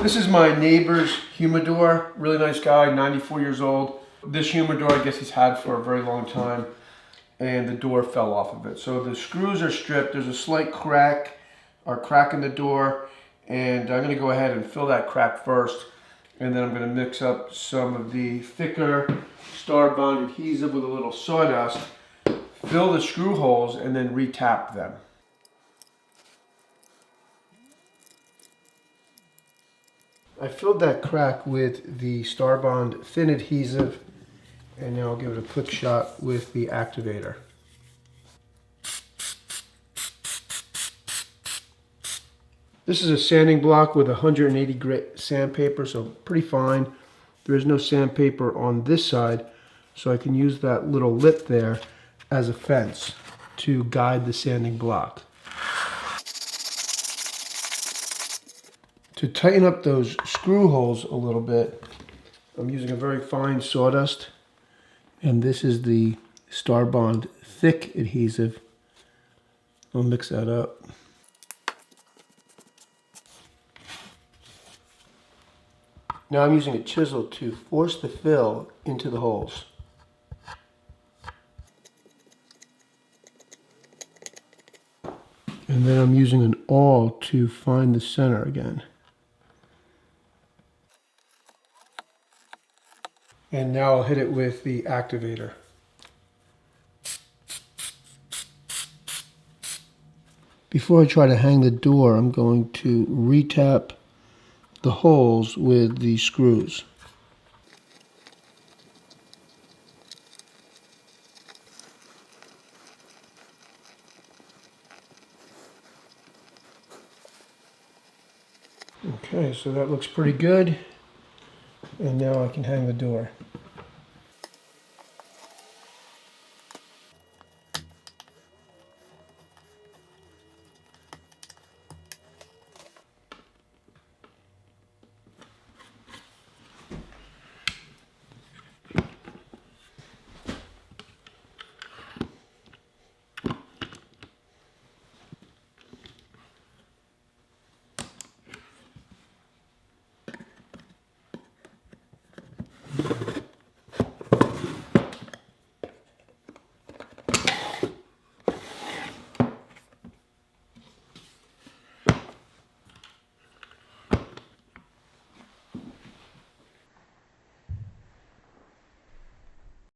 This is my neighbor's humidor, really nice guy, 94 years old. This humidor, I guess he's had for a very long time, and the door fell off of it. So the screws are stripped, there's a slight crack in the door, and I'm gonna go ahead and fill that crack first, and then I'm gonna mix up some of the thicker star bond adhesive with a little sawdust, fill the screw holes, and then re-tap them. I filled that crack with the Star Bond thin adhesive, and now I'll give it a quick shot with the activator. This is a sanding block with 180 grit sandpaper, so pretty fine. There is no sandpaper on this side, so I can use that little lip there as a fence to guide the sanding block. To tighten up those screw holes a little bit, I'm using a very fine sawdust, and this is the Star Bond thick adhesive. I'll mix that up. Now I'm using a chisel to force the fill into the holes. And then I'm using an awl to find the center again. And now I'll hit it with the activator. Before I try to hang the door, I'm going to re-tap the holes with the screws. Okay, so that looks pretty good. And now I can hang the door.